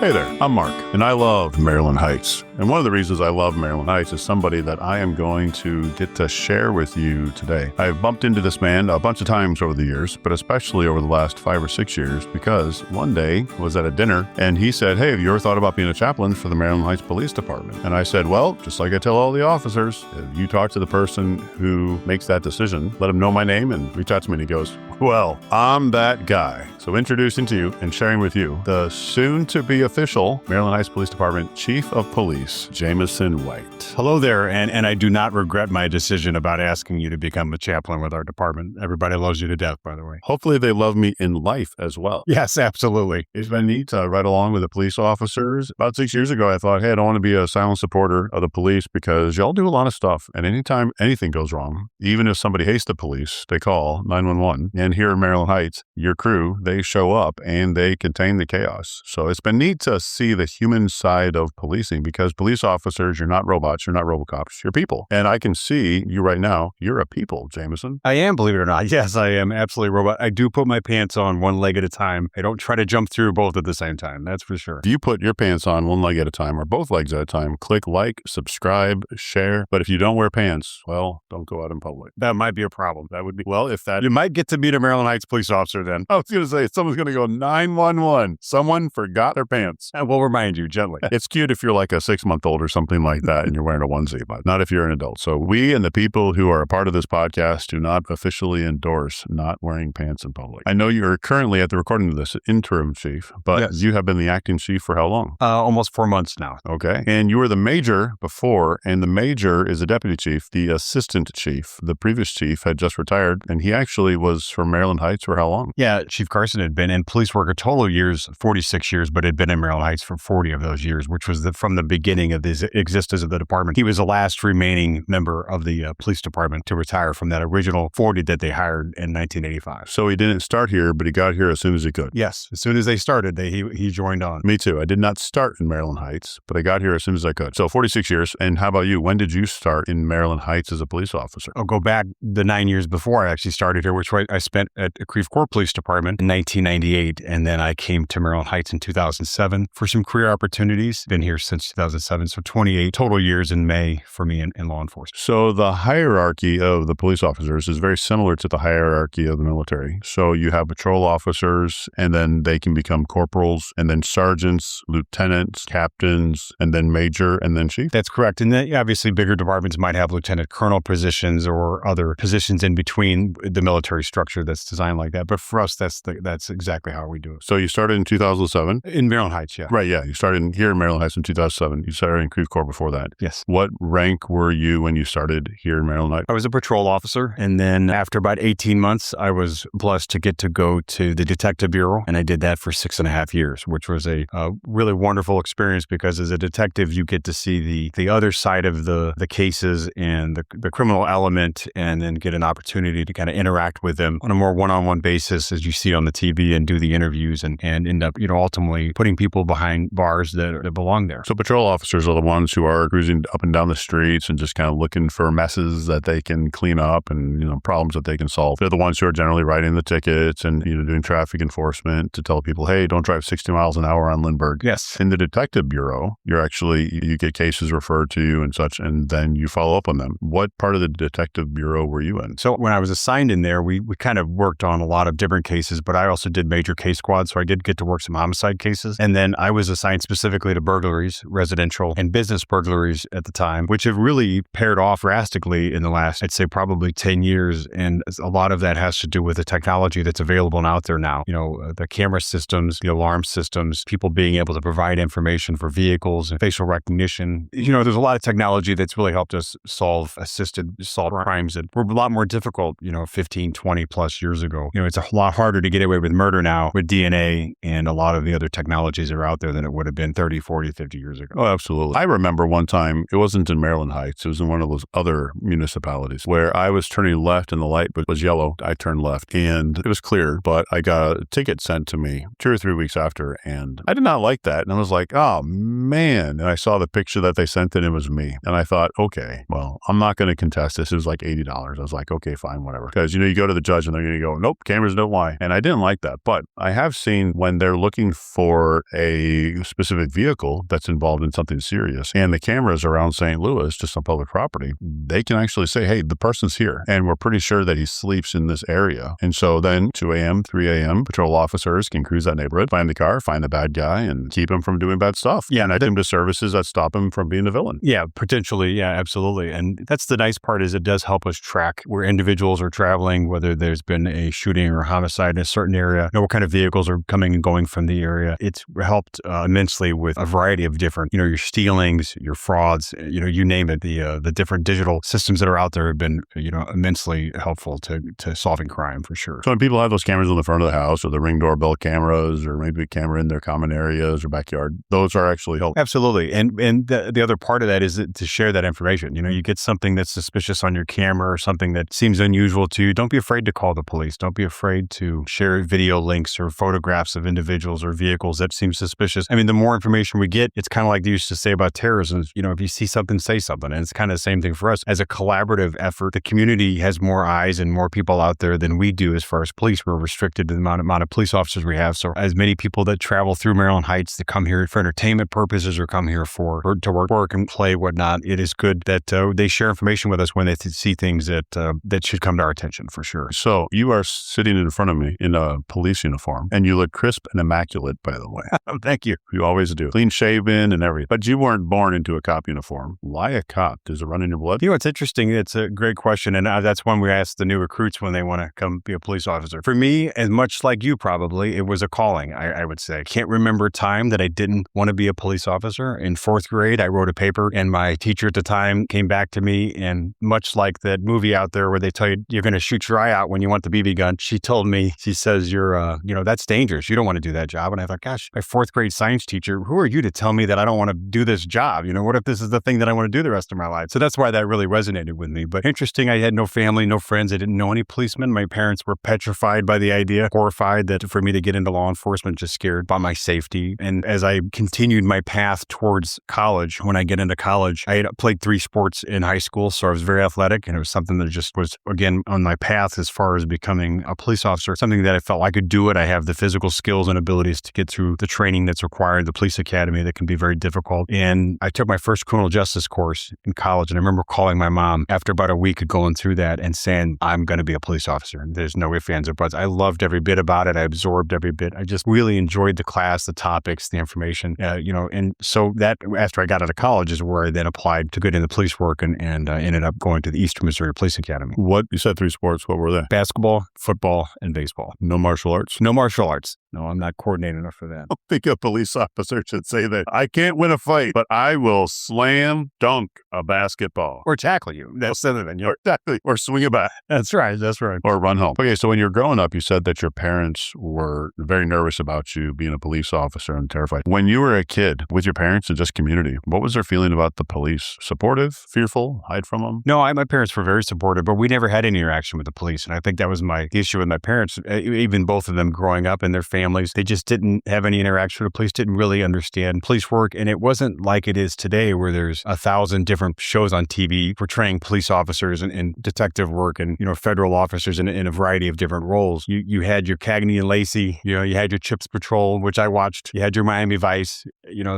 Hey there, I'm Mark, and I love Maryland Heights. And one of the reasons I love Maryland Heights is somebody that I am going to get to share with you today. I've bumped into this man a bunch of times over the years, but especially over the last 5 or 6 years, because one day I was at a dinner and he said, "Hey, have you ever thought about being a chaplain for the Maryland Heights Police Department?" And I said, "Well, just like I tell all the officers, if you talk to the person who makes that decision, let him know my name and reach out to me." And he goes, "Well, I'm that guy." So introducing to you and sharing with you the soon-to-be official Maryland Heights Police Department Chief of Police, Jamison White. Hello there, and I do not regret my decision about asking you to become a chaplain with our department. Everybody loves you to death, by the way. Hopefully they love me in life as well. Yes, absolutely. It's been neat to ride along with the police officers. About 6 years ago, I thought, hey, I don't want to be a silent supporter of the police because y'all do a lot of stuff. And anytime anything goes wrong, even if somebody hates the police, they call 911. And here in Maryland Heights, your crew, they show up and they contain the chaos. So it's been neat to see the human side of policing because police officers, you're not robots, you're not Robocops, you're people. And I can see you right now, you're a people, Jamison. I am, believe it or not. Yes, I am absolutely a robot. I do put my pants on one leg at a time. I don't try to jump through both at the same time. That's for sure. If you put your pants on one leg at a time or both legs at a time, click like, subscribe, share. But if you don't wear pants, well, don't go out in public. That might be a problem. That would be, Well, if that, you might get to meet a Maryland Heights police officer then. I was going to say, someone's going to go 911. Someone forgot their pants. And we'll remind you gently. It's cute if you're like a 6-month-old or something like that and you're wearing a onesie, but not if you're an adult. So we and the people who are a part of this podcast do not officially endorse not wearing pants in public. I know you're currently at the recording of this interim chief, but Yes. You have been the acting chief for how long? Almost 4 months now. Okay. And you were the major before, and the major is a deputy chief, the assistant chief. The previous chief had just retired, and he actually was from Maryland Heights for how long? Yeah, Chief Carson had been in police work a total of years, 46 years, but had been in Maryland Heights for 40 of those years, which was from the beginning of the existence of the department. He was the last remaining member of the police department to retire from that original 40 that they hired in 1985. So he didn't start here, but he got here as soon as he could. Yes, as soon as they started, he joined on. Me too. I did not start in Maryland Heights, but I got here as soon as I could. So 46 years. And how about you? When did you start in Maryland Heights as a police officer? I'll go back the 9 years before I actually started here, which I spent at the Creve Coeur Police Department in 1998. And then I came to Maryland Heights in 2007 for some career opportunities. Been here since 2007. So 28 total years in May for me in law enforcement. So the hierarchy of the police officers is very similar to the hierarchy of the military. So you have patrol officers, and then they can become corporals, and then sergeants, lieutenants, captains, and then major, and then chief. That's correct. And then obviously bigger departments might have lieutenant colonel positions or other positions in between the military structure that's designed like that. But for us, that's exactly how we do it. So you started in 2007? In Maryland Heights, yeah. Right, yeah. You started here in Maryland Heights in 2007. You started in Creve Coeur before that. Yes. What rank were you when you started here in Maryland Heights? I was a patrol officer. And then after about 18 months, I was blessed to get to go to the Detective Bureau. And I did that for 6.5 years, which was a really wonderful experience because as a detective, you get to see the other side of the cases and the criminal element, and then get an opportunity to kind of interact with them on a more one-on-one basis as you see on the TV and do the interviews and end up, ultimately putting people behind bars that belong there. So patrol officers are the ones who are cruising up and down the streets and just kind of looking for messes that they can clean up and, problems that they can solve. They're the ones who are generally writing the tickets and, doing traffic enforcement to tell people, hey, don't drive 60 miles an hour on Lindbergh. Yes. In the detective bureau, you get cases referred to you and such, and then you follow up on them. What part of the detective bureau were you in? So when I was assigned in there, we kind of worked on a lot of different cases, but I also did major case squads. So I did get to work some homicide cases. And then I was assigned specifically to burglaries, residential and business burglaries at the time, which have really paired off drastically in the last, I'd say probably 10 years. And a lot of that has to do with the technology that's available and out there now. The camera systems, the alarm systems, people being able to provide information for vehicles and facial recognition. There's a lot of technology that's really helped us solve assisted assault crimes that were a lot more difficult, 15, 20 plus years ago. It's a lot harder to get away with murder now with DNA and a lot of the other technologies that are out there than it would have been 30, 40, 50 years ago. Oh, absolutely. I remember one time, it wasn't in Maryland Heights, it was in one of those other municipalities where I was turning left and the light was yellow. I turned left and it was clear, but I got a ticket sent to me 2 or 3 weeks after, and I did not like that. And I was like, oh man. And I saw the picture that they sent and it was me. And I thought, okay, well, I'm not going to contest this. It was like $80. I was like, okay, fine, whatever. Because, you go to the judge and they're going to go, nope, cameras don't lie. And I didn't like that. But I have seen when they're looking for a specific vehicle that's involved in something serious and the cameras around St. Louis, just on public property, they can actually say, hey, the person's here. And we're pretty sure that he sleeps in this area. And so then 2 a.m., 3 a.m., patrol officers can cruise that neighborhood, find the car, find the bad guy, and keep him from doing bad stuff. Yeah, and I think to services that stop him from being the villain. Yeah, potentially. Yeah, absolutely. And that's the nice part, is it does help us track where individuals are traveling, whether there's been a shooting or homicide in a certain area, what kind of vehicles are coming and going from the area. It's helped immensely with a variety of different, your stealings, your frauds, you name it. The different digital systems that are out there have been, immensely helpful to solving crime for sure. So when people have those cameras on the front of the house or the Ring doorbell cameras or maybe a camera in their common areas or backyard, those are actually helpful. Absolutely. And the other part of that is to share that information. You get something that's suspicious on your camera or something that seems unusual to you. Don't be afraid to call the police. Don't be afraid to share video links or photographs of individuals or vehicles that seem suspicious. I mean, the more information we get, it's kind of like they used to say about terrorism. If you see something, say something. And it's kind of the same thing for us. As a collaborative effort, the community has more eyes and more people out there than we do as far as police. We're restricted to the amount of police officers we have. So as many people that travel through Maryland Heights that come here for entertainment purposes or come here to work and play, whatnot, it is good that they share information with us when they see things that should come to our attention for sure. So you are sitting in front of me in a police uniform and you look crisp and immaculate, by the way. Thank you. You always do. Clean shaven and everything. But you weren't born into a cop uniform. Why a cop? Does it run in your blood? It's interesting. It's a great question. And that's one we ask the new recruits when they want to come be a police officer. For me, as much like you probably, it was a calling, I would say. Can't remember a time that I didn't want to be a police officer. In 4th grade, I wrote a paper and my teacher at the time came back to me, and much like that movie out there where they tell you you're going to shoot your eye out when you want the BB gun, she told me, she says, that's dangerous. You don't want to do that job. And I thought, gosh, my 4th grade science teacher, who are you to tell me that I don't want to do this job? What if this is the thing that I want to do the rest of my life? So that's why that really resonated with me. But interesting, I had no family, no friends. I didn't know any policemen. My parents were petrified by the idea, horrified that for me to get into law enforcement, just scared about my safety. And as I continued my path towards college, when I get into college, I had played 3 sports in high school. So I was very athletic, and it was something that just was, again, on my path as far as becoming a police officer, something that I felt I could do it. I have the physical skills and abilities to get through the training that's required, the police academy that can be very difficult. And I took my first criminal justice course in college. And I remember calling my mom after about a week of going through that and saying, I'm going to be a police officer. And there's no ifs, ands, or buts. I loved every bit about it. I absorbed every bit. I just really enjoyed the class, the topics, the information, and so that after I got out of college is where I then applied to get into police work and ended up going to the Eastern Missouri Police Academy. What, you said 3 sports. What were they? Basketball, football, and baseball. No martial arts? No martial arts. No, I'm not coordinated enough for that. I think a police officer should say that. I can't win a fight, but I will slam dunk a basketball. Or tackle you. That's other than you. Or tackle, or swing a bat. That's right. That's right. Or run home. Okay, so when you were growing up, you said that your parents were very nervous about you being a police officer and terrified. When you were a kid with your parents and just community, what was their feeling about the police? Supportive? Fearful? Hide from them? No, my parents were very supportive, but we never had any interaction with the police. And I think that was my issue with my parents, even both of them growing up and their families. They just didn't have any interaction with the police, didn't really understand police work. And it wasn't like it is today where there's 1,000 different shows on TV portraying police officers and detective work and, federal officers in a variety of different roles. You had your Cagney and Lacey, you had your Chips Patrol, which I watched. You had your Miami Vice,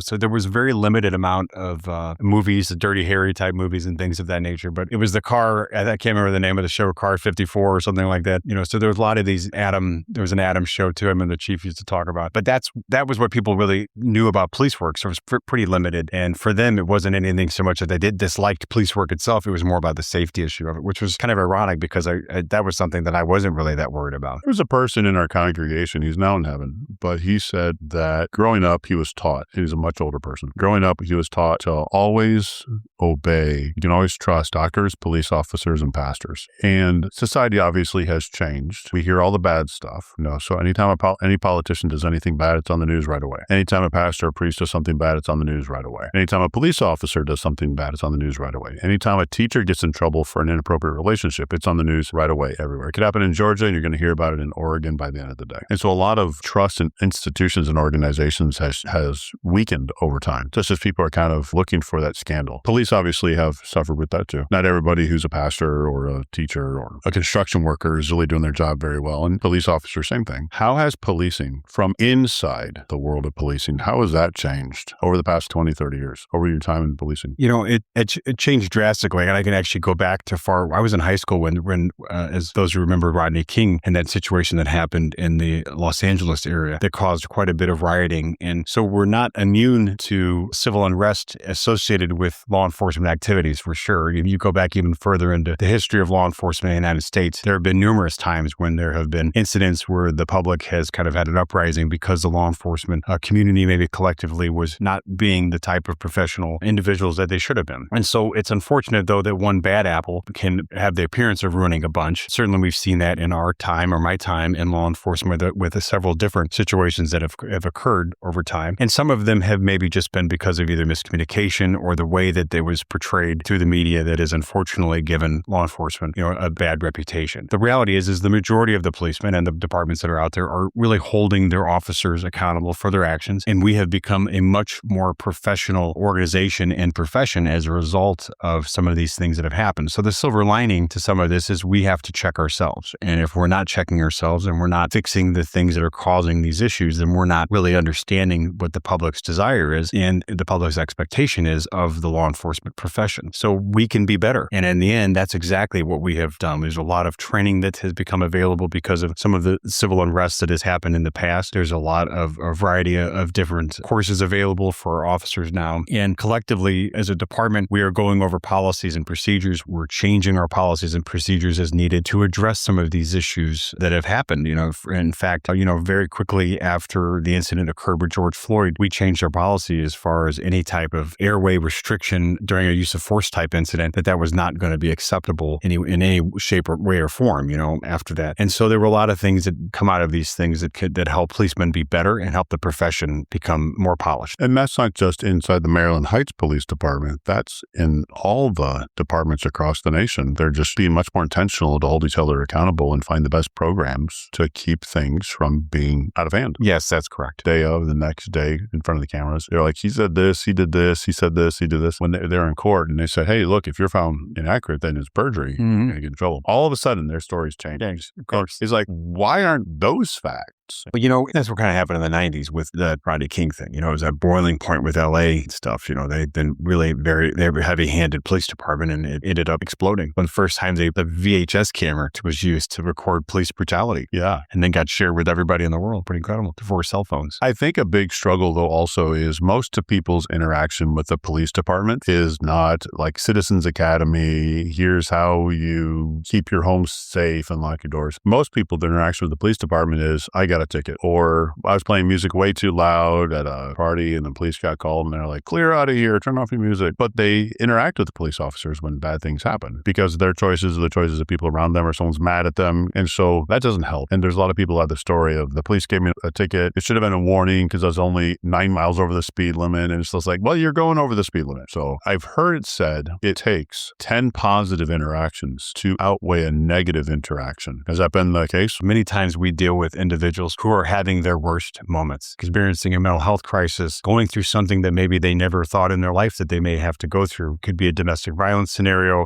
so there was very limited amount of movies, the Dirty Harry type movies and things of that nature. But it was the car, I can't remember the name of the show, Car 54 or something like that. So there was a lot of these there was an Adam show too. I mean, the chief used to talk about, but that was what people really knew about police work. So it was pretty limited. And for them, it wasn't anything so much that they disliked police work itself. It was more about the safety issue of it, which was kind of ironic because that was something that I wasn't really that worried about. There was a person in our congregation, he's now in heaven, but he said that growing up, he was taught, he was a much older person. Growing up, he was taught to always obey. You can always trust doctors, police officers, and pastors. And society obviously has changed. We hear all the bad stuff. So anytime any politician does anything bad, it's on the news right away. Anytime a pastor or priest does something bad, it's on the news right away. Anytime a police officer does something bad, it's on the news right away. Anytime a teacher gets in trouble for an inappropriate relationship, it's on the news right away everywhere. It could happen in Georgia, and you're going to hear about it in Oregon by the end of the day. And so a lot of trust in institutions and organizations has weakened over time, just as people are kind of looking for that scandal. Police obviously have suffered with that too. Not everybody who's a pastor or a teacher or a construction worker is really doing their job very well. And police officers, same thing. How has policing from inside the world of policing, how has that changed over the past 20, 30 years, over your time in policing? It changed drastically. And I can actually go back to I was in high school when as those who remember Rodney King and that situation that happened in the Los Angeles area that caused quite a bit of rioting. And so we're not immune to civil unrest associated with law enforcement activities, for sure. If you go back even further into the history of law enforcement in the United States, there have been numerous times when there have been incidents where the public has kind of had an uprising because the law enforcement community, maybe collectively, was not being the type of professional individuals that they should have been. And so it's unfortunate, though, that one bad apple can have the appearance of ruining a bunch. Certainly, we've seen that in our time or my time in law enforcement with several different situations that have occurred over time. And some of them have maybe just been because of either miscommunication or the way that it was portrayed through the media that has unfortunately given law enforcement, a bad reputation. The reality is the majority of the policemen and the departments that are out there are really holding their officers accountable for their actions. And we have become a much more professional organization and profession as a result of some of these things that have happened. So the silver lining to some of this is we have to check ourselves. And if we're not checking ourselves and we're not fixing the things that are causing these issues, then we're not really understanding what the public's desire is and the public's expectation is of the law enforcement profession. So we can be better. And in the end, that's exactly what we have done. There's a lot of training that has become available because of some of the civil unrest that has happened in the past. There's a lot of a variety of different courses available for our officers now. And collectively, as a department, we are going over policies and procedures. We're changing our policies and procedures as needed to address some of these issues that have happened. In fact, very quickly after the incident occurred with George Floyd, we changed our policy as far as any type of airway restriction during a use of force type incident, that was not going to be acceptable in any shape or way or form, after that. And so there were a lot of things that come out of these things that help policemen be better and help the profession become more polished. And that's not just inside the Maryland Heights Police Department. That's in all the departments across the nation. They're just being much more intentional to hold each other accountable and find the best programs to keep things from being out of hand. Yes, that's correct. Day of, the next day in front of the cameras, they're like, he said this, he did this, he said this, he did this. When they're in court and they said, hey, look, if you're found inaccurate, then it's perjury. You're going to get in trouble. All of a sudden, their stories change. Yes, of course. It's like, why aren't those facts? But, that's what kind of happened in the 90s with the Rodney King thing. It was that boiling point with LA stuff. They'd been really they were heavy-handed police department, and it ended up exploding. When the first time the VHS camera was used to record police brutality. Yeah. And then got shared with everybody in the world. Pretty incredible. Before cell phones. I think a big struggle, though, also is most of people's interaction with the police department is not like Citizens Academy. Here's how you keep your home safe and lock your doors. Most people's interaction with the police department is, I got a ticket, or I was playing music way too loud at a party and the police got called and they're like, clear out of here, turn off your music. But they interact with the police officers when bad things happen because their choices are the choices of people around them, or someone's mad at them. And so that doesn't help. And there's a lot of people who have the story of the police gave me a ticket. It should have been a warning because I was only 9 miles over the speed limit. And it's just like, well, you're going over the speed limit. So I've heard it said it takes 10 positive interactions to outweigh a negative interaction. Has that been the case? Many times we deal with individuals who are having their worst moments, experiencing a mental health crisis, going through something that maybe they never thought in their life that they may have to go through. Could be a domestic violence scenario,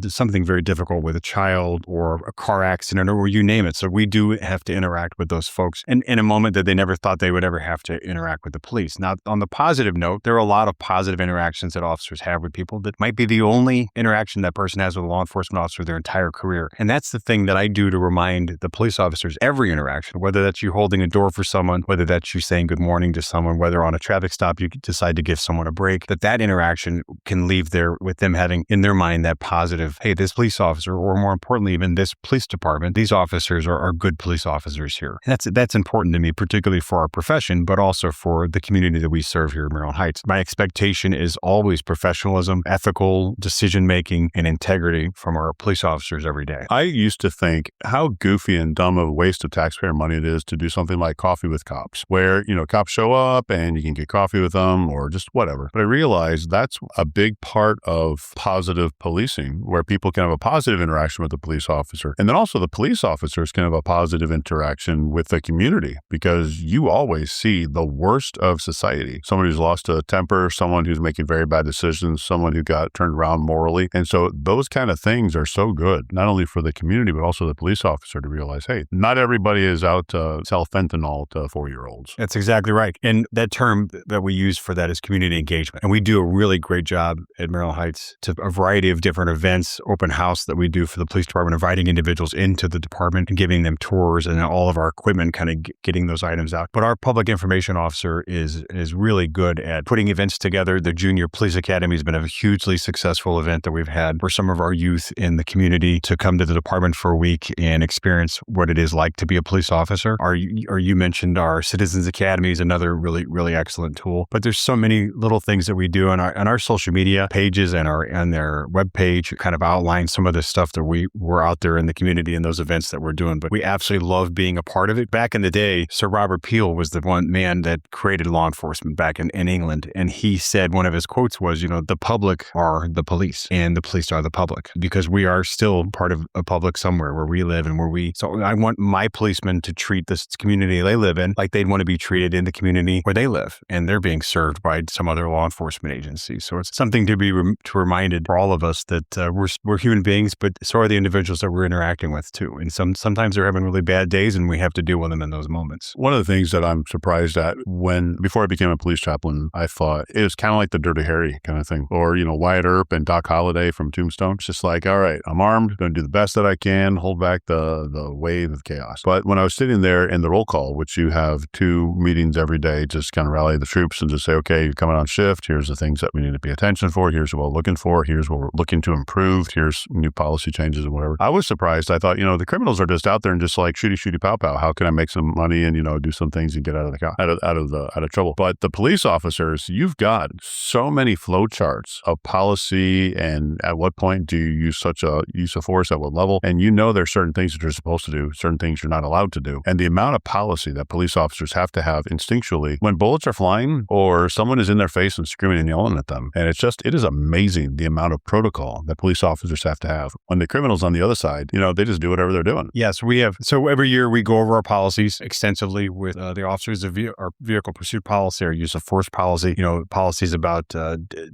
something very difficult with a child or a car accident or you name it. So we do have to interact with those folks in a moment that they never thought they would ever have to interact with the police. Now, on the positive note, there are a lot of positive interactions that officers have with people that might be the only interaction that person has with a law enforcement officer their entire career. And that's the thing that I do to remind the police officers every interaction, whether that's you holding a door for someone, whether that's you saying good morning to someone, whether on a traffic stop you decide to give someone a break, that interaction can leave there with them having in their mind that positive, hey, this police officer, or more importantly, even this police department, these officers are good police officers here. And that's important to me, particularly for our profession, but also for the community that we serve here in Maryland Heights. My expectation is always professionalism, ethical decision-making, and integrity from our police officers every day. I used to think how goofy and dumb of a waste of taxpayer money it is to do something like coffee with cops, where, cops show up and you can get coffee with them or just whatever. But I realized that's a big part of positive policing, where people can have a positive interaction with the police officer. And then also the police officers can have a positive interaction with the community, because you always see the worst of society. Someone who's lost a temper, someone who's making very bad decisions, someone who got turned around morally. And so those kind of things are so good, not only for the community, but also the police officer to realize, hey, not everybody is out to sell fentanyl to 4-year-olds. That's exactly right. And that term that we use for that is community engagement. And we do a really great job at Maryland Heights to a variety of different events, open house that we do for the police department, inviting individuals into the department and giving them tours and all of our equipment, kind of getting those items out. But our public information officer is really good at putting events together. The Junior Police Academy has been a hugely successful event that we've had for some of our youth in the community to come to the department for a week and experience what it is like to be a police officer. You mentioned our Citizens Academy is another really, really excellent tool. But there's so many little things that we do on our social media pages and their webpage kind of outline some of the stuff that we're out there in the community and those events that we're doing. But we absolutely love being a part of it. Back in the day, Sir Robert Peel was the one man that created law enforcement back in England. And he said, one of his quotes was, the public are the police and the police are the public, because we are still part of a public somewhere where we live and so I want my policemen to treat this community they live in like they'd want to be treated in the community where they live, and they're being served by some other law enforcement agency. So it's something to be reminded for all of us that we're human beings, but so are the individuals that we're interacting with too. And sometimes they're having really bad days, and we have to deal with them in those moments. One of the things that I'm surprised at before I became a police chaplain, I thought it was kind of like the Dirty Harry kind of thing, or, Wyatt Earp and Doc Holliday from Tombstone. It's just like, all right, I'm armed, going to do the best that I can, hold back the wave of chaos. But when I was sitting there in the roll call, which you have 2 meetings every day, just kind of rally the troops and just say, okay, you're coming on shift. Here's the things that we need to pay attention for. Here's what we're looking for. Here's what we're looking to improve. Here's new policy changes and whatever. I was surprised. I thought, the criminals are just out there and just like shooty pow pow. How can I make some money and, do some things and get out of trouble? But the police officers, you've got so many flow charts of policy, and at what point do you use such a use of force at what level? And there's certain things that you're supposed to do, certain things you're not allowed to do. And the amount of policy that police officers have to have instinctually when bullets are flying or someone is in their face and screaming and yelling at them. And it is amazing the amount of protocol that police officers have to have. When the criminals on the other side, they just do whatever they're doing. Yes, so every year we go over our policies extensively with the officers of our vehicle pursuit policy, our use of force policy, policies about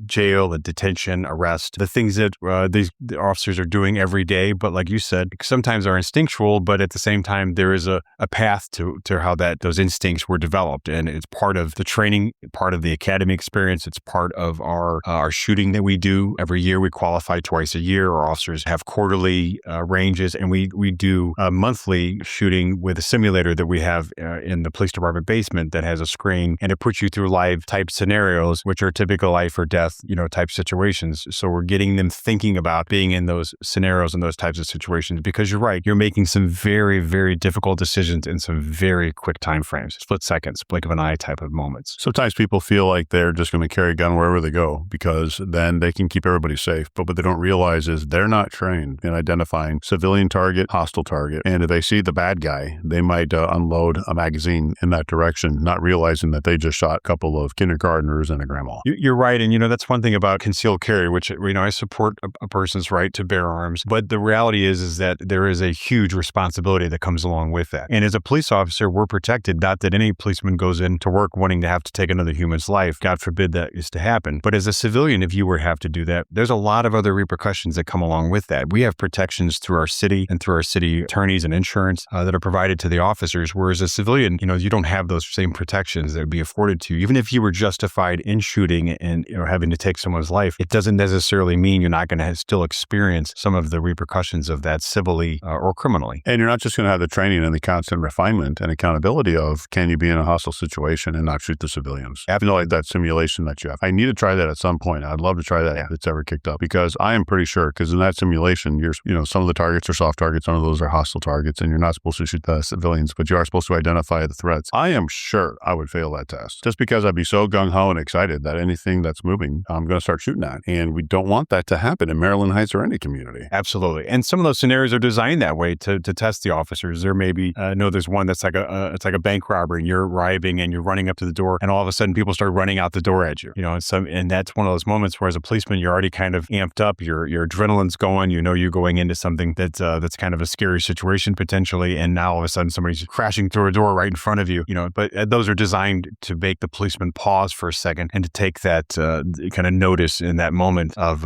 jail and detention, arrest, the things that the officers are doing every day. But like you said, sometimes are instinctual, but at the same time, there is a path to how those instincts were developed. And it's part of the training, part of the academy experience. It's part of our shooting that we do. Every year we qualify twice a year. Our officers have quarterly ranges, and we do a monthly shooting with a simulator that we have in the police department basement that has a screen, and it puts you through live type scenarios, which are typical life or death, type situations. So we're getting them thinking about being in those scenarios and those types of situations, because you're right. You're making some very, very difficult decisions in some very quick time frames, split seconds, blink of an eye type of moments. Sometimes people feel like they're just going to carry a gun wherever they go because then they can keep everybody safe. But what they don't realize is they're not trained in identifying civilian target, hostile target. And if they see the bad guy, they might unload a magazine in that direction, not realizing that they just shot a couple of kindergartners and a grandma. You're right. And, that's one thing about concealed carry, which, I support a person's right to bear arms. But the reality is that there is a huge responsibility that comes along with that. And as a police officer, we're protected. Not that any policeman goes into work wanting to have to take another human's life. God forbid that is to happen. But as a civilian, if you were to have to do that, there's a lot of other repercussions that come along with that. We have protections through our city and through our city attorneys and insurance that are provided to the officers. Whereas a civilian, you don't have those same protections that would be afforded to you. Even if you were justified in shooting and having to take someone's life, it doesn't necessarily mean you're not going to still experience some of the repercussions of that civilly or criminally. And you're not just going to have the training and the constant refinement refinement and accountability of, can you be in a hostile situation and not shoot the civilians? I have no like that simulation that you have. I need to try that at some point. I'd love to try that if it's ever kicked up, because I am pretty sure, because in that simulation, some of the targets are soft targets, some of those are hostile targets, and you're not supposed to shoot the civilians, but you are supposed to identify the threats. I am sure I would fail that test just because I'd be so gung-ho and excited that anything that's moving, I'm going to start shooting at. And we don't want that to happen in Maryland Heights or any community. Absolutely. And some of those scenarios are designed that way to test the officers. There may be, there's one that's like it's like a bank robbery, and you're arriving and you're running up to the door, and all of a sudden people start running out the door at you. And that's one of those moments where as a policeman, you're already kind of amped up, your adrenaline's going, you're going into something that's kind of a scary situation potentially, and now all of a sudden somebody's crashing through a door right in front of you, but those are designed to make the policeman pause for a second and to take that kind of notice in that moment of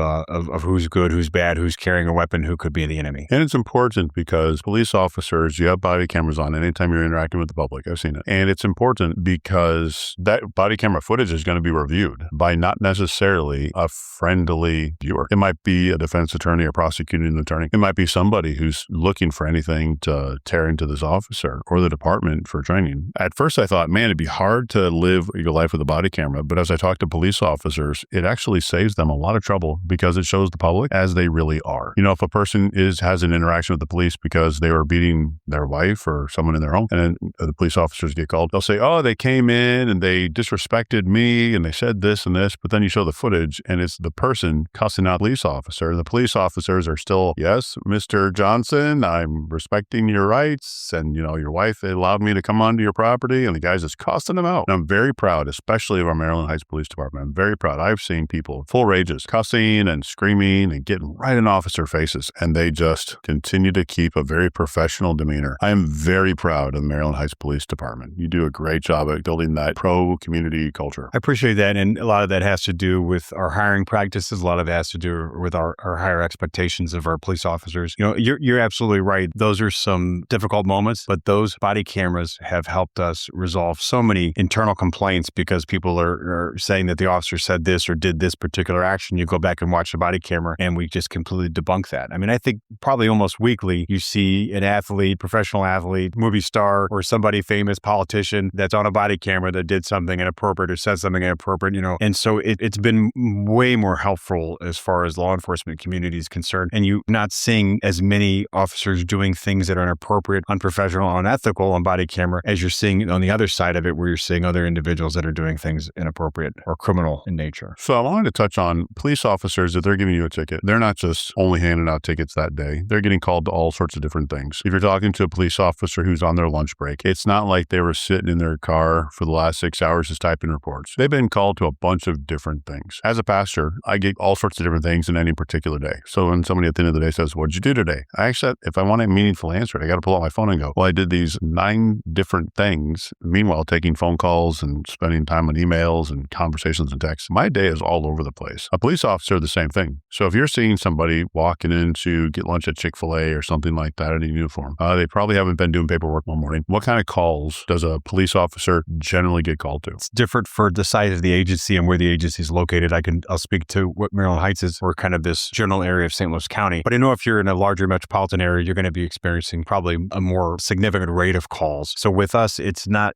who's good, who's bad, who's carrying a weapon, who could be the enemy. And it's important because police officers, you have body cameras on anytime you're interacting with the public. I've seen it. And it's important because that body camera footage is going to be reviewed by not necessarily a friendly viewer. It might be a defense attorney or prosecuting attorney. It might be somebody who's looking for anything to tear into this officer or the department for training. At first I thought, man, it'd be hard to live your life with a body camera. But as I talk to police officers, it actually saves them a lot of trouble because it shows the public as they really are. If a person has an interaction with the police because they were beating their wife or someone in their home, and then the police officers get called, they'll say, oh, they came in and they disrespected me and they said this and this, but then you show the footage and it's the person cussing out the police officer. The police officers are still, yes, Mr. Johnson, I'm respecting your rights, and your wife allowed me to come onto your property, and the guy's just cussing them out. And I'm very proud, especially of our Maryland Heights Police Department. I'm very proud. I've seen people full rages, cussing and screaming and getting right in officer faces, and they just continue to keep a very professional demeanor. I am very proud of the Maryland Heights Police Department. You do a great job at building that pro-community culture. I appreciate that, and a lot of that has to do with our hiring practices. A lot of it has to do with our higher expectations of our police officers. You're absolutely right. Those are some difficult moments, but those body cameras have helped us resolve so many internal complaints because people are saying that the officer said this or did this particular action. You go back and watch the body camera, and we just completely debunk that. I mean, I think probably almost weekly you see an athlete, professional athlete, movie star, or somebody famous politician that's on a body camera that did something inappropriate or said something inappropriate, And so it's been way more helpful as far as law enforcement community is concerned. And you're not seeing as many officers doing things that are inappropriate, unprofessional, unethical on body camera as you're seeing on the other side of it, where you're seeing other individuals that are doing things inappropriate or criminal in nature. So I wanted to touch on police officers. If they're giving you a ticket, they're not just only handing out tickets that day. They're getting called to all sorts of different things. If you're talking to a police officer who's on their lunch break, it's not like they were sitting in their car for the last 6 hours just typing reports. They've been called to a bunch of different things. As a pastor, I get all sorts of different things in any particular day. So when somebody at the end of the day says, what'd you do today? I actually, if I want a meaningful answer, I got to pull out my phone and go, well, I did these 9 different things. Meanwhile, taking phone calls and spending time on emails and conversations and texts. My day is all over the place. A police officer, the same thing. So if you're seeing somebody walking in to get lunch at Chick-fil-A or something like that in a uniform, they probably haven't been doing paperwork one morning. What kind of calls does a police officer generally get called to? It's different for the size of the agency and where the agency is located. I'll speak to what Maryland Heights is, or kind of this general area of St. Louis County. But I know if you're in a larger metropolitan area, you're going to be experiencing probably a more significant rate of calls. So with us,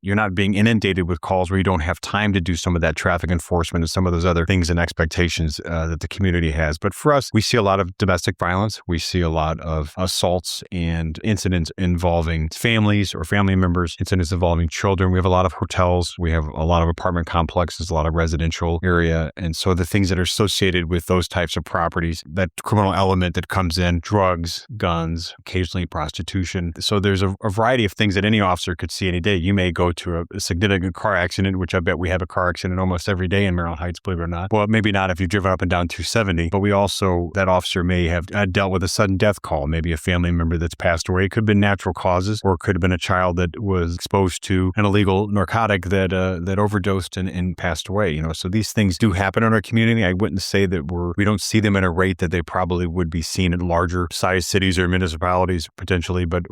you're not being inundated with calls where you don't have time to do some of that traffic enforcement and some of those other things and expectations that the community has. But for us, we see a lot of domestic violence. We see a lot of assaults and incidents involving families or family members, incidents involving children. We have a lot of hotels. We have a lot of apartment complexes, a lot of residential area. And so the things that are associated with those types of properties, that criminal element that comes in, drugs, guns, occasionally prostitution. So there's a variety of things that any officer could see any day. You may go to a significant car accident, which I bet we have a car accident almost every day in Maryland Heights, believe it or not. Well, maybe not if you've driven up and down 270, but we also, that officer may have dealt with a sudden death call, maybe a family member that's passed away. It could have been natural causes, or it could have been a child that was exposed to an illegal narcotic that overdosed and passed away. So these things do happen in our community. I wouldn't say that we don't see them at a rate that they probably would be seen in larger size cities or municipalities potentially, but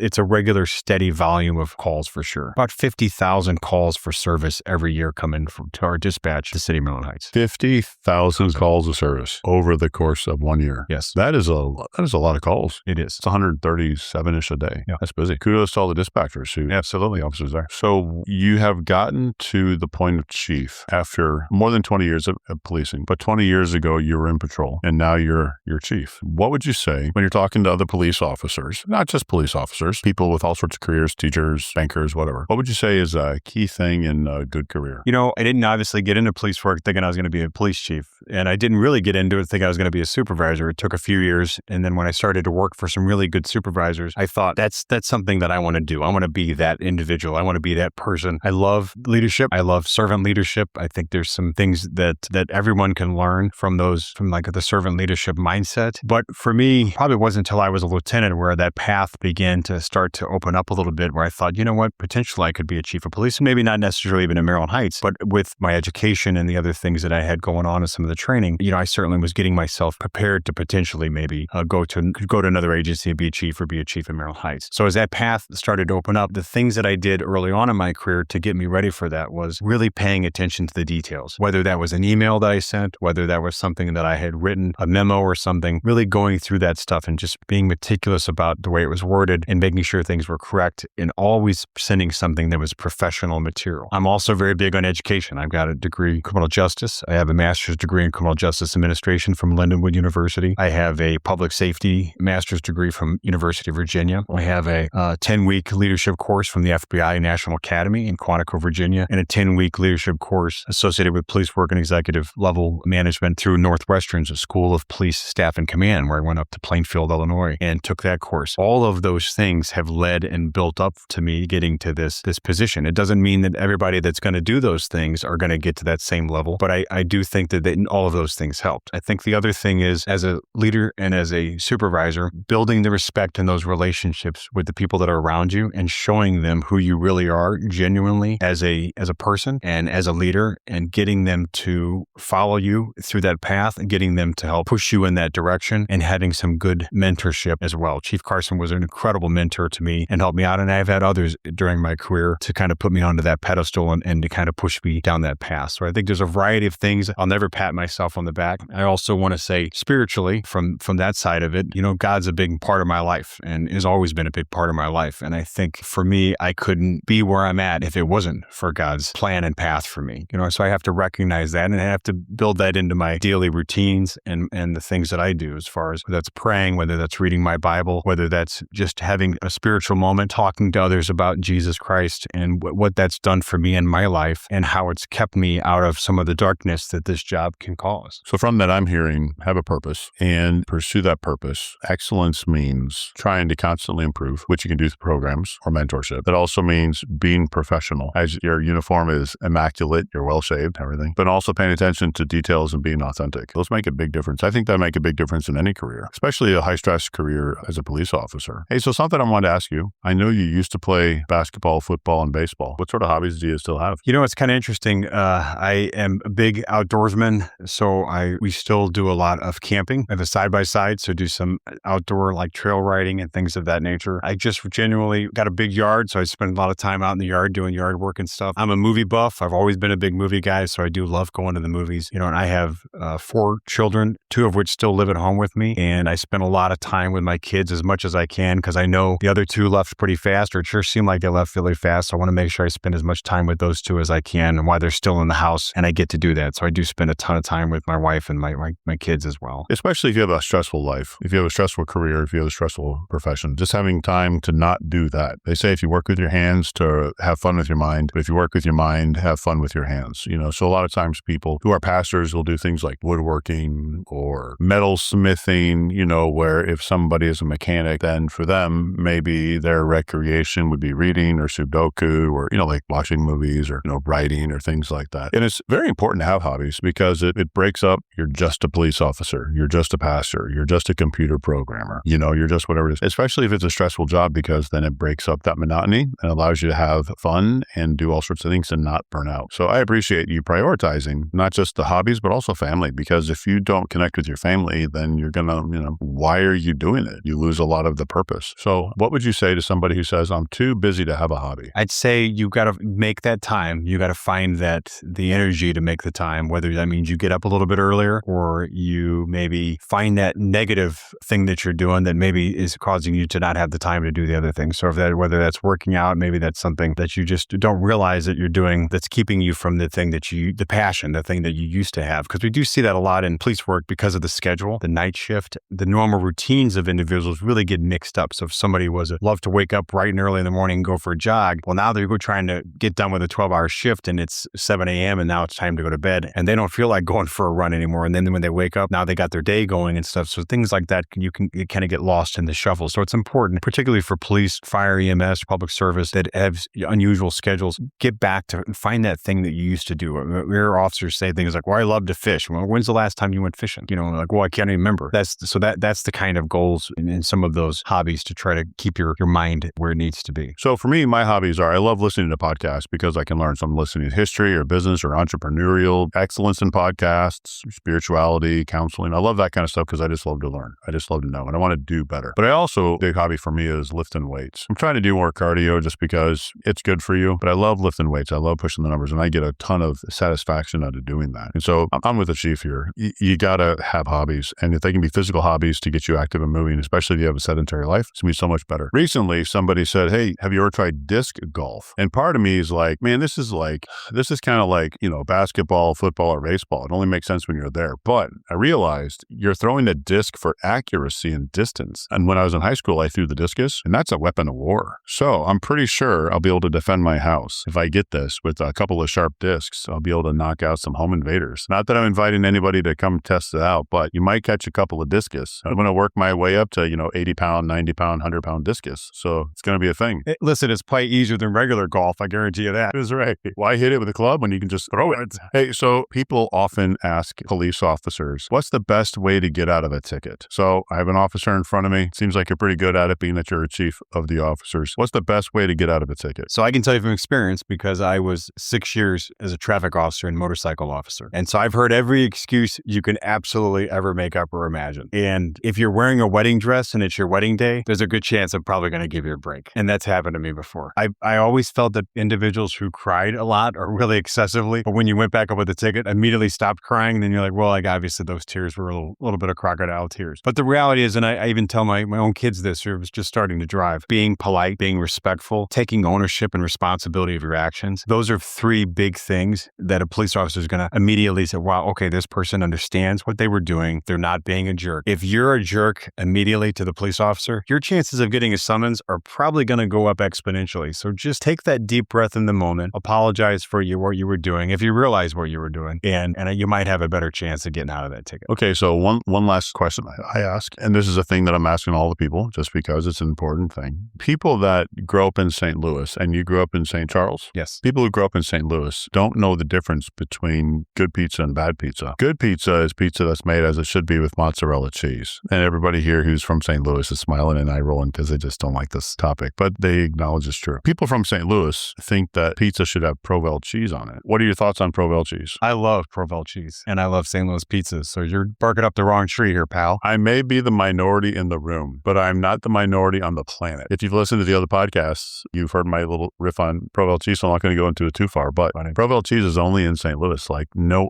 it's a regular steady volume of calls for sure. About 50,000 calls for service every year come in to our dispatch, the city of Maryland Heights. 50,000 calls of service over the course of 1 year. Yes. That is a lot of calls. It is. It's 137-ish a day. Yeah. That's busy. Kudos goes to all the dispatchers who Absolutely, officers there. So you have gotten to the point of chief after more than 20 years of policing, but 20 years ago you were in patrol and now you're chief. What would you say when you're talking to other police officers, not just police officers, people with all sorts of careers, teachers, bankers, whatever? What would you say is a key thing in a good career? I didn't obviously get into police work thinking I was going to be a police chief, and I didn't really get into it thinking I was going to be a supervisor. It took a few years, and then when I started to work for some really good supervisors, I thought that's something that I want to do. I want to be that individual. I want to be that person. I love leadership. I love servant leadership. I think there's some things that everyone can learn from like the servant leadership mindset. But for me, probably wasn't until I was a lieutenant where that path began to start to open up a little bit, where I thought, you know what, potentially I could be a chief of police, and maybe not necessarily even in Maryland Heights, but with my education and the other things that I had going on and some of the training, I certainly was getting myself prepared to potentially maybe go to another agency and be a chief in Maryland Heights. So as that path started to open up, the things that I did early on in my career to get me ready for that was really paying attention to the details, whether that was an email that I sent, whether that was something that I had written, a memo or something, really going through that stuff and just being meticulous about the way it was worded and making sure things were correct and always sending something that was professional material. I'm also very big on education. I've got a degree in criminal justice. I have a master's degree in criminal justice administration from Lindenwood University. I have a public safety master's degree from University of Virginia. I have a 10-week leadership course from the FBI National Academy in Quantico, Virginia, and a 10-week leadership course associated with police work and executive level management through Northwestern's School of Police Staff and Command, where I went up to Plainfield, Illinois, and took that course. All of those things have led and built up to me getting to this position. It doesn't mean that everybody that's going to do those things are going to get to that same level, but I do think that all of those things helped. I think the other thing is, as a leader and as a supervisor, building the respect in those relationships with the people that are around you and showing them who you really are genuinely as a person and as a leader, and getting them to follow you through that path and getting them to help push you in that direction, and having some good mentorship as well. Chief Carson was an incredible mentor to me and helped me out, and I've had others during my career to kind of put me onto that pedestal and to kind of push me down that path. So I think there's a variety of things. I'll never pat myself on the back. I also want to say spiritually, from that side of it, God's a big part of my life and has always been a big part of my life. And I think for me, I couldn't be where I'm at if it wasn't for God's plan and path for me. So I have to recognize that, and I have to build that into my daily routines and the things that I do, as far as whether that's praying, whether that's reading my Bible, whether that's just having a spiritual moment, talking to others about Jesus Christ and what that's done for me in my life and how it's kept me out of some of the darkness that this job can cause. So from that, I'm hearing have a purpose and pursue that purpose. Excellence means trying to constantly improve, which you can do through programs or mentorship. That also means being professional. As your uniform is immaculate, you're well shaved, everything, but also paying attention to details and being authentic. Those make a big difference. I think that make a big difference in any career, especially a high stress career as a police officer. Hey, so something I wanted to ask you. I know you used to play basketball, football, and baseball. What sort of hobbies do you still have? It's kind of interesting. I am a big outdoorsman, so we still do a lot of camping. I have a side-by-side, so do some outdoor like trail riding and things of that nature. I just genuinely got a big yard, so I spend a lot of time out in the yard doing yard work and stuff. I'm a movie buff. I've always been a big movie guy, so I do love going to the movies. And I have 4 children, 2 of which still live at home with me, and I spend a lot of time with my kids as much as I can, because I know the other 2 left pretty fast, or it sure seemed like they left really fast. So I want to make sure I spend as much time with those 2 as I can, and while they're still in the house, and I get to do that. So I do spend a ton of time with my wife and my kids as well. Especially if you have a stressful life, if you have a stressful career, if you have a stressful profession, just having time to not do that. They say if you work with your hands, to have fun with your mind, but if you work with your mind, have fun with your hands. So a lot of times people who are pastors will do things like woodworking or metal smithing, where if somebody is a mechanic, then for them, maybe their recreation would be reading or Sudoku or, like watching movies or, writing or things like that. And it's very important to have hobbies because it breaks up, you're just a police officer, you're just a pastor, you're just a computer programmer, you're just whatever it is, especially if it's a stressful job, because then it breaks up that monotony and allows you to have fun and do all sorts of things and not burn out. So I appreciate you prioritizing not just the hobbies, but also family, because if you don't connect with your family, then you're going to, why are you doing it? You lose a lot of the purpose. So what would you say to somebody who says, I'm too busy to have a hobby? I'd say you got to make that time. You got to find the energy to make the time, whether that means you get up a little bit earlier or you maybe find that negative thing that you're doing that maybe is causing you to not have the time to do the other other things. So whether that's working out, maybe that's something that you just don't realize that you're doing that's keeping you from the thing the passion, the thing that you used to have. Because we do see that a lot in police work because of the schedule, the night shift, the normal routines of individuals really get mixed up. So if somebody love to wake up bright and early in the morning and go for a jog, well, now they're trying to get done with a 12-hour shift and it's 7 a.m. and now it's time to go to bed and they don't feel like going for a run anymore. And then when they wake up, now they got their day going and stuff. So things like that, you kind of get lost in the shuffle. So it's important, particularly for police, fire, EMS, public service that have unusual schedules, get back to find that thing that you used to do. Our officers say things like, well, I love to fish. Well, when's the last time you went fishing? Like, well, I can't even remember. That's the kind of goals in some of those hobbies to try to keep your mind where it needs to be. So for me, my hobbies are, I love listening to podcasts because I can learn some listening to history or business or entrepreneurial excellence in podcasts, spirituality, counseling. I love that kind of stuff because I just love to learn. I just love to know and I want to do better. But I also, big hobby for me is lifting weights. I'm trying to do more cardio just because it's good for you, but I love lifting weights. I love pushing the numbers and I get a ton of satisfaction out of doing that. And so I'm with the chief here. You got to have hobbies. And if they can be physical hobbies to get you active and moving, especially if you have a sedentary life, it's going to be so much better. Recently, somebody said, hey, have you ever tried disc golf? And part of me is like, man, this is kind of like, basketball, football, or baseball. It only makes sense when you're there. But I realized you're throwing a disc for accuracy and distance. And when I was in high school, I threw the discus, and that's a weapon of war. So I'm pretty sure I'll be able to defend my house. If I get this with a couple of sharp discs, I'll be able to knock out some home invaders. Not that I'm inviting anybody to come test it out, but you might catch a couple of discus. I'm going to work my way up to, 80 pound, 90 pound, 100 pound discus. So it's going to be a thing. Listen, it's probably easier than regular golf. I guarantee you that. That's right. Why hit it with a club when you can just throw it? Hey, so people often ask police officers, what's the best way to get out of a ticket? So I have an officer in front of me. Seems like you're pretty good at it being that you're a chief of the officers. What's the best way to get out of a ticket? So I can tell you from experience because I was 6 years as a traffic officer and motorcycle officer. And so I've heard every excuse you can absolutely ever make up or imagine. And if you're wearing a wedding dress and it's your wedding day, there's a good chance I'm probably going to give you a break. And that's happened to me before. I always felt that individuals who cried a lot or really excessively, but when you went back up with the ticket, immediately stopped crying. And then you're like, well, obviously those tears were a little bit of crocodile tears. But the reality is, and I even tell my own kids this who was just starting to drive, being polite, being respectful, taking ownership and responsibility of your actions. Those are three big things that a police officer is going to immediately say, wow, okay, this person understands what they were doing. They're not being a jerk. If you're a jerk immediately to the police officer, your chances of getting a summons are probably going to go up exponentially. So just take that deep breath in the moment, apologize for what you were doing, if you realize what you were doing, and you might have a better chance of getting out of that ticket. Okay, so one last question I ask, and this is a thing that I'm asking all the people just because it's an important thing. People that grow up in St. Louis, and you grew up in St. Charles? Yes. People who grow up in St. Louis don't know the difference between good pizza and bad pizza. Good pizza is pizza that's made as it should be with mozzarella cheese. And everybody here who's from St. Louis is smiling and eye rolling because they just don't like this topic, but they acknowledge it's true. People from St. Louis think that pizza should have Provel cheese on it. What are your thoughts on Provel cheese? I love Provel cheese and I love St. Louis pizzas. So you're barking up the wrong tree here, pal. I may be the minority in the room, but I'm not the minority on the planet. If you've listened to the other podcasts, you've heard my little riff on Provel cheese, so I'm not going to go into it too far, but Provel cheese is only in St. Louis.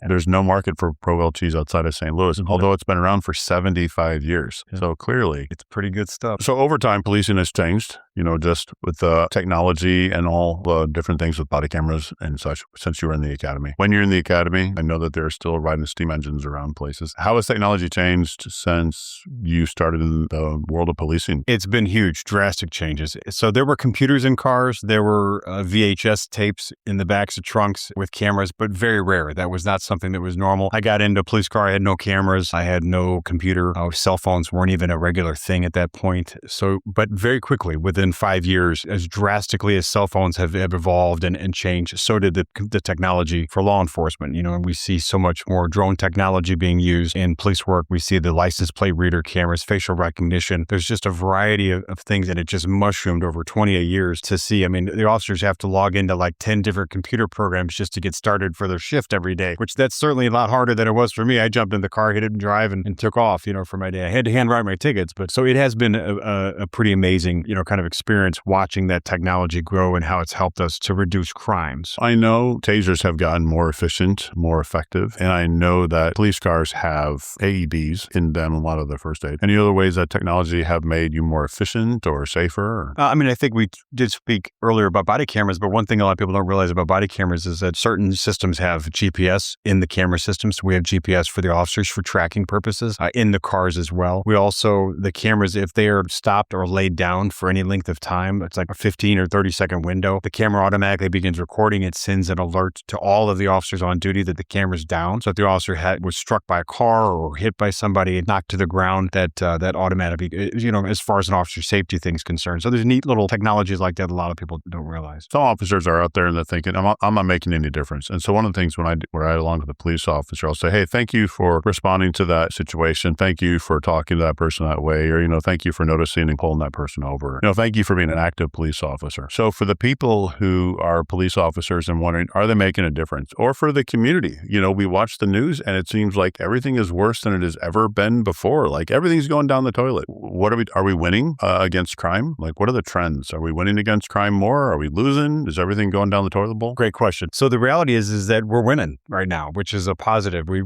There's no market for Provel cheese outside of St. Louis, although it's been around for 75 years. Yeah. So clearly, it's pretty good stuff. So over time, policing has changed, just with the technology and all the different things with body cameras and such since you were in the academy. When you're in the academy, I know that they're still riding steam engines around places. How has technology changed since you started in the world of policing? It's been huge, drastic changes. So there were computers in cars. There were VHS tapes in the backs of trunks with cameras, but very rare. That was not something that was normal. I got into a police car. I had no cameras. I had no computer. Cell phones weren't even a regular thing at that point. So, but very quickly, within 5 years, as drastically as cell phones have evolved and changed, so did the technology for law enforcement. And we see so much more drone technology being used in police work. We see the license plate reader cameras, facial recognition. There's just a variety of things, and it just mushroomed over 28 years to see. The officers have to log into like 10 different computer programs just to get started for their shift every day, which that's certainly a lot harder than it was for me. I jumped in the car, hit it and drive and took off, for my day. I had to handwrite my tickets, but so it has been a pretty amazing, kind of experience watching that technology grow and how it's helped us to reduce crimes. I know tasers have gotten more efficient, more effective, and I know that police cars have AEDs in them, a lot of the first aid. Any other ways that technology have made you more efficient or safer? I think we did speak earlier about body cameras, but one thing a lot of people don't realize about body cameras is that certain systems have GPS in the camera systems. So we have GPS for the officers for tracking purposes in the cars as well. We also, the cameras, if they are stopped or laid down for any length of time, it's like a 15 or 30-second window, the camera automatically begins recording. It sends an alert to all of the officers on duty that the camera's down. So if the officer was struck by a car or hit by somebody, knocked to the ground, that automatically, as far as an officer safety thing is concerned. So there's neat little technologies like that a lot of people don't realize. Some officers are out there and they're thinking, I'm not making any difference. And so one of the things when I ride along with a police officer, I'll say, hey, thank you for responding to that situation. Thank you for talking to that person that way. Or, thank you for noticing and pulling that person over. Thank you for being an active police officer. So for the people who are police officers and wondering, are they making a difference? Or for the community, we watch the news and it seems like everything is worse than it has ever been before. Like everything's going down the toilet. What are we winning against crime? Like what are the trends? Are we winning against crime more? Are we losing? Is everything going down the toilet bowl? Great question. So the reality is that we're winning right now, which is a positive. We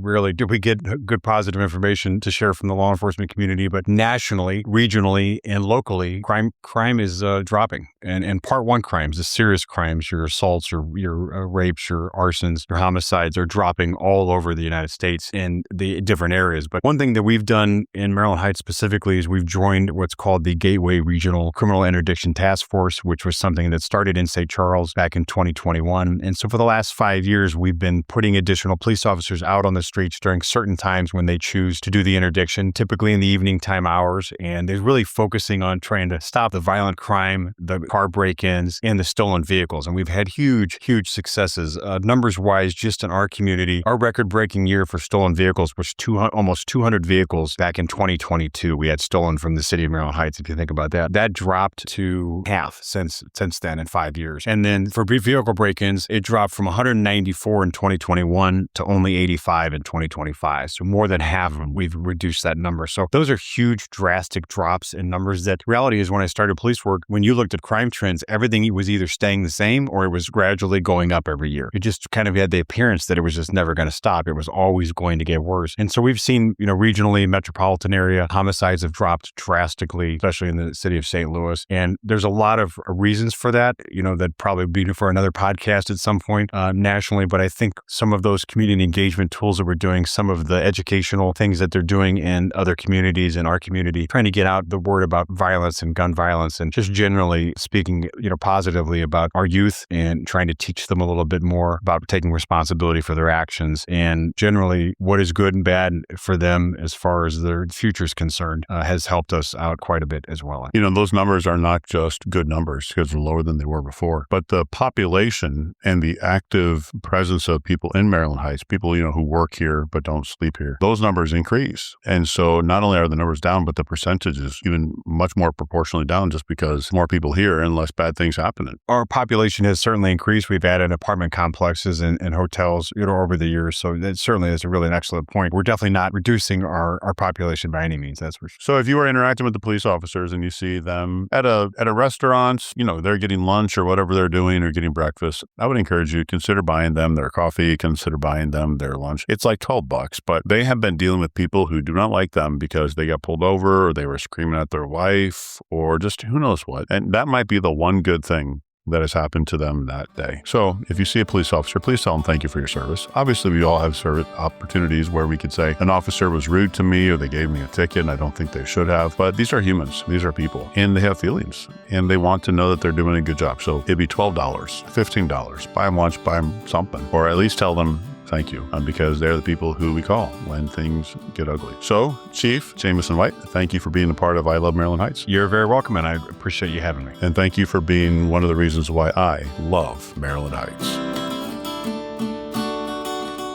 get good positive information to share from the law enforcement community, but nationally, regionally, and locally, crime is dropping. And part one crimes, the serious crimes, your assaults, your rapes, your arsons, your homicides are dropping all over the United States in the different areas. But one thing that we've done in Maryland Heights specifically is we've joined what's called the Gateway Regional Criminal Interdiction Task Force, which was something that started in St. Charles back in 2021. And so for the last 5 years, we've been putting additional police officers out on the streets during certain times when they choose to do the interdiction, typically in the evening time hours. And they're really focusing on trying to stop the violent crime, the car break-ins, and the stolen vehicles. And we've had huge successes. Numbers-wise, just in our community, our record-breaking year for stolen vehicles was almost 200 vehicles back in 2022 we had stolen from the city of Maryland Heights, if you think about that. That dropped to half since then in 5 years. And then for vehicle break-ins, it dropped from 194 in 2021 to only 85 in 2025. So more than half of them, we've reduced that number. So those are huge, drastic drops in numbers that reality is when I started police work, when you looked at crime trends, everything was either staying the same or it was gradually going up every year. It just kind of had the appearance that it was just never going to stop. It was always going to get worse. And so we've seen, regionally, metropolitan area, homicides have dropped drastically, especially in the city of St. Louis. And there's a lot of reasons for that, that probably be for another podcast at some point nationally. But I think some of those community engagement tools that we're doing, some of the educational things that they're doing in other communities, in our community, trying to get out the word about violence and gun violence and just generally speaking, positively about our youth and trying to teach them a little bit more about taking responsibility for their actions and generally what is good and bad for them as far as their future is concerned has helped us out quite a bit as well. Those numbers are not just good numbers because they're lower than they were before, but the population and the active presence of people in Maryland Heights, people, who work here but don't sleep here, those numbers increase. And so not only are the numbers down, but the percentage is even much more proportionally down just because more people here and less bad things happening. Our population has certainly increased. We've added apartment complexes and hotels, over the years. So that certainly is really an excellent point. We're definitely not reducing our population by any means, that's for sure. So if you were interacting with the police officers and you see them at a restaurant, they're getting lunch or whatever they're doing or getting breakfast, I would encourage you to consider buying them their coffee, consider buying them their lunch. It's like $12, but they have been dealing with people who do not like them because they got pulled over or they were screaming at their wife or just who knows what. And that might be the one good thing that has happened to them that day. So if you see a police officer, please tell them thank you for your service. Obviously, we all have service opportunities where we could say an officer was rude to me or they gave me a ticket and I don't think they should have. But these are humans. These are people and they have feelings and they want to know that they're doing a good job. So it'd be $12, $15. Buy them lunch, buy them something, or at least tell them thank you, because they're the people who we call when things get ugly. So, Chief Jamison White, thank you for being a part of I Love Maryland Heights. You're very welcome, and I appreciate you having me. And thank you for being one of the reasons why I love Maryland Heights.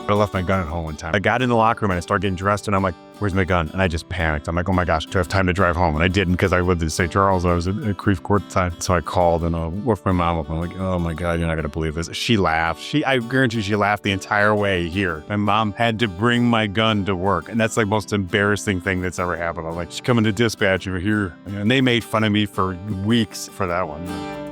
I left my gun at home one time. I got in the locker room and I started getting dressed and I'm like, where's my gun? And I just panicked. I'm like, oh my gosh, do I have time to drive home? And I didn't because I lived in St. Charles. I was at Creve Court at the time. So I called and woke my mom up. I'm like, oh my God, you're not going to believe this. She laughed. I guarantee she laughed the entire way here. My mom had to bring my gun to work. And that's like most embarrassing thing that's ever happened. I'm like, she's coming to dispatch over here. And they made fun of me for weeks for that one.